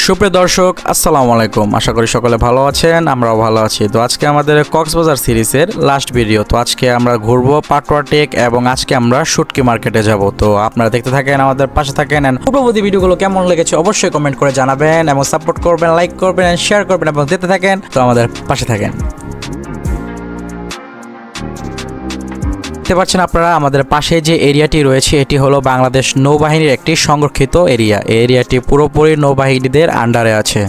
সুপ্রিয় দর্শক আসসালামু আলাইকুম, আশা করি সকলে ভালো আছেন, আমরাও ভালো আছি। তো আজকে আমাদের কক্সবাজার সিরিজের লাস্ট ভিডিও। তো আজকে আমরা ঘুরবো পাটোয়া টেক এবং আজকে আমরা শুটকি মার্কেটে যাব। তো আপনারা দেখতে থাকেন, আমাদের পাশে থাকেন। পূর্ববর্তী ভিডিওগুলো কেমন লেগেছে অবশ্যই কমেন্ট করে জানাবেন এবং সাপোর্ট করবেন, লাইক করবেন, শেয়ার করবেন এবং দেখতে থাকেন। তো আমাদের পাশে থাকেন। দেখতে পাচ্ছেন আপনারা আমাদের পাশে যে এরিয়াটি রয়েছে এটি হলো বাংলাদেশ নৌবাহিনীর একটি সংরক্ষিত এরিয়া। এই এরিয়াটি পুরোপুরি নৌবাহিনীদের আন্ডারে আছে।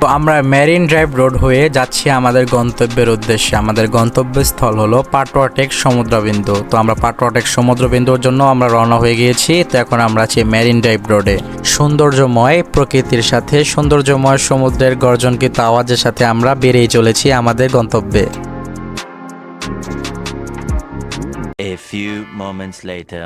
তো আমরা মেরিন ড্রাইভ রোড হয়ে যাচ্ছি আমাদের গন্তব্যের উদ্দেশ্যে। আমাদের গন্তব্যস্থল হলো পাটোয়া টেক সমুদ্রবিন্দু। তো আমরা পাটোয়া টেক সমুদ্রবিন্দুর জন্য আমরা রওনা হয়ে গিয়েছি। তো এখন আমরা আছি মেরিন ড্রাইভ রোডে। সৌন্দর্যময় প্রকৃতির সাথে সৌন্দর্যময় সমুদ্রের গর্জনকৃত আওয়াজের সাথে আমরা বেরিয়ে চলেছি আমাদের গন্তব্যে। A few moments later.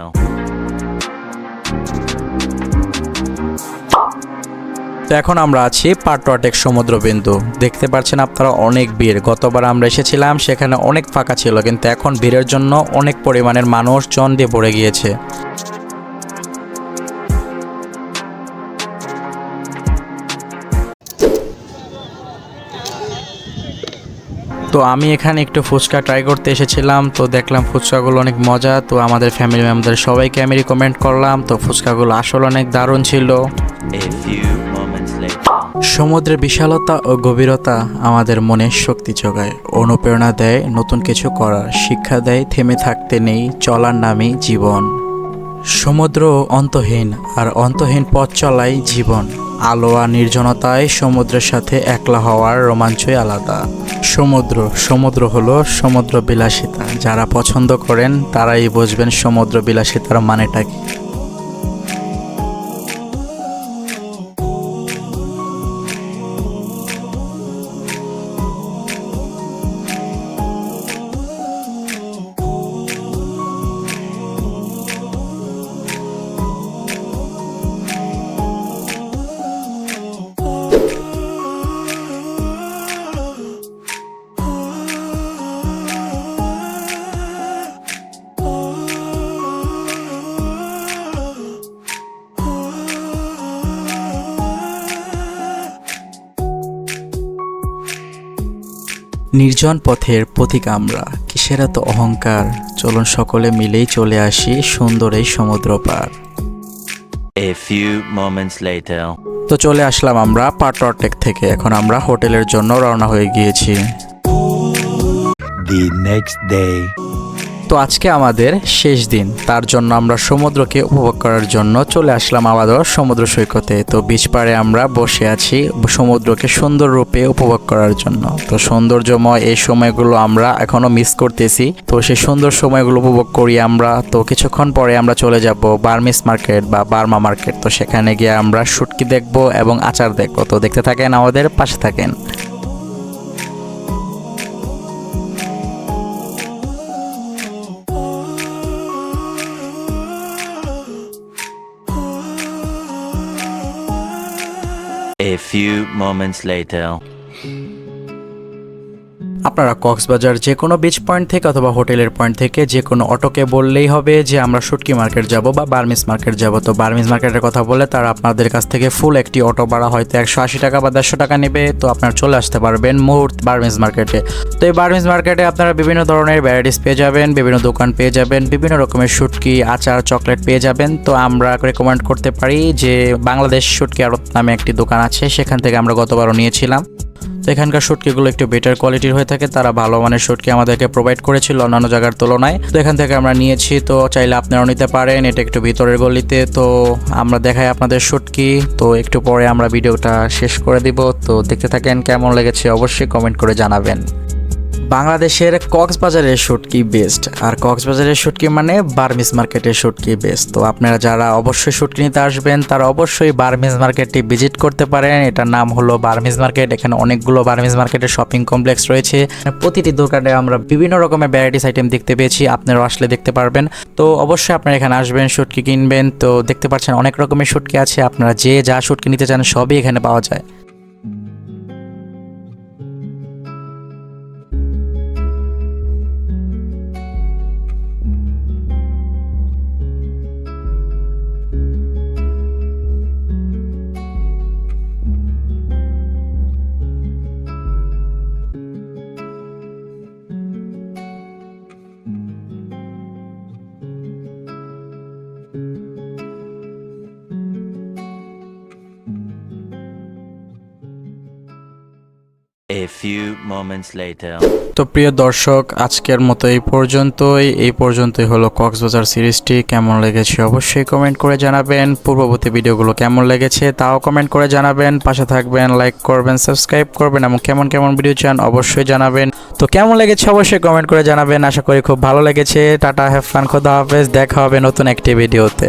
তো এখন আমরা আছি পাটোয়া টেক সমুদ্রবিন্দু। দেখতে পাচ্ছেন আপনারা অনেক ভিড়। গতবার আমরা এসেছিলাম সেখানে অনেক ফাঁকা ছিল, কিন্তু এখন ভিড়ের জন্য অনেক পরিমাণের মানুষজন দিয়ে ভরে গিয়েছে। তো আমি এখানে একটু ফুচকা ট্রাই করতে এসেছিলাম। তো দেখলাম ফুচকাগুলো অনেক মজা। তো আমাদের ফ্যামিলি মেম্বারদের সবাইকে আমি রিকমেন্ড করলাম। তো ফুচকাগুলো আসলে অনেক দারুণ ছিল। A few moments later. সমুদ্রের বিশালতা ও গভীরতা আমাদের মনে শক্তি যোগায়, অনুপ্রেরণা দেয় নতুন কিছু করার, শিক্ষা দেয় থেমে থাকতে নেই, চলার নামই জীবন। সমুদ্র অন্তহীন, আর অন্তহীন পথ চলাই জীবন। আলো আর নির্জনতায় সমুদ্রের সাথে একলা হওয়ার রোমাঞ্চই আলাদা। সমুদ্র হলো সমুদ্র বিলাসিতা। যারা পছন্দ করেন তারাই বুঝবেন সমুদ্র বিলাসিতার মানেটা কি। নির্জন পথের পথিক আমরা, কিসের এত অহংকার, চলুন সকলে মিলেই চলে আসি সুন্দর এই সমুদ্র পার। A few moments later. তো চলে আসলাম আমরা পাটোয়া টেক থেকে। এখন আমরা হোটেলের জন্য রওনা হয়ে গিয়েছি। The next day. তো আজকে আমাদের শেষ দিন, তার জন্য আমরা সমুদ্রকে উপভোগ করার জন্য চলে আসলাম আবারও সমুদ্র সৈকতে। তো বিচ পাড়ে আমরা বসে আছি সমুদ্রকে সুন্দর রূপে উপভোগ করার জন্য। তো সৌন্দর্যময় এই সময়গুলো আমরা এখনো মিস করতেছি। তো সেই সুন্দর সময়গুলো উপভোগ করি আমরা। তো কিছুক্ষণ পরে আমরা চলে যাব বার্মিস মার্কেট বা বার্মা মার্কেট। তো সেখানে গিয়ে আমরা শুটকি দেখবো এবং আচার দেখবো। তো দেখতে থাকেন, আমাদের পাশে থাকেন। A few moments later. আপনারা কক্সবাজার যে কোনো বিচ পয়েন্ট থেকে অথবা হোটেলের পয়েন্ট থেকে যে কোনো অটোকে বললেই হবে যে আমরা শুটকি মার্কেট যাব বা বার্মিস মার্কেট যাব। তো বার্মিস মার্কেটের কথা বলে তারা আপনাদের কাছ থেকে ফুল একটি অটো ভাড়া হয়তো 180 টাকা বা 150 টাকা নেবে। তো আপনারা চলে আসতে পারবেন মুহূর্তে বার্মিস মার্কেটে। তো এই বার্মিস মার্কেটে আপনারা বিভিন্ন ধরনের ভ্যারাইটিস পেয়ে যাবেন, বিভিন্ন দোকান পেয়ে যাবেন, বিভিন্ন রকমের শুটকি, আচার, চকলেট পেয়ে যাবেন। তো আমরা রেকমেন্ড করতে পারি যে বাংলাদেশ শুটকি আড়ত নামে একটি দোকান আছে, সেখান থেকে আমরা গতবারও নিয়েছিলাম। তো এখানকার শুটকিগুলো একটু বেটার কোয়ালিটির হয়ে থাকে। তারা ভালো মানের শুটকি আমাদেরকে প্রোভাইড করেছিল অন্যান্য জায়গার তুলনায়। তো এখান থেকে আমরা নিয়েছি। তো চাইলে আপনারাও নিতে পারেন, এটা একটু ভিতরের গলিতে। তো আমরা দেখাই আপনাদের শুটকি। তো একটু পরে আমরা ভিডিওটা শেষ করে দিব। তো দেখতে থাকেন, কেমন লেগেছে অবশ্যই কমেন্ট করে জানাবেন। বাংলাদেশের কক্সবাজারের শুটকি বেস্ট, আর কক্সবাজারের শুটকি মানে বার্মিস মার্কেটের শুটকি বেস্ট। তো আপনারা যারা অবশ্যই শুটকি নিতে আসবেন তারা অবশ্যই বার্মিস মার্কেটটি ভিজিট করতে পারেন। এটার নাম হলো বার্মিস মার্কেট। এখানে অনেকগুলো বার্মিস মার্কেটের শপিং কমপ্লেক্স রয়েছে। প্রতিটি দোকানে আমরা বিভিন্ন রকমের ভ্যারাইটিস আইটেম দেখতে পেয়েছি, আপনারাও আসলে দেখতে পারবেন। তো অবশ্যই আপনারা এখানে আসবেন, শুটকি কিনবেন। তো দেখতে পাচ্ছেন অনেক রকমের শুটকি আছে, আপনারা যে যা শুটকি নিতে চান সবই এখানে পাওয়া যায়। A few moments later. তো প্রিয় দর্শক, আজকের মতো এই পর্যন্তই হলো কক্সবাজার সিরিজটি। কেমন লেগেছে অবশ্যই কমেন্ট করে জানাবেন। পূর্ববর্তী ভিডিওগুলো কেমন লেগেছে তাও কমেন্ট করে জানাবেন। পাশে থাকবেন, লাইক করবেন, সাবস্ক্রাইব করবেন এবং কেমন কেমন ভিডিও চান অবশ্যই জানাবেন। তো কেমন লেগেছে অবশ্যই কমেন্ট করে জানাবেন। আশা করি খুব ভালো লেগেছে। টাটা, হ্যাভ ফান, খোদা হাফেজ। দেখা হবে নতুন একটি ভিডিওতে।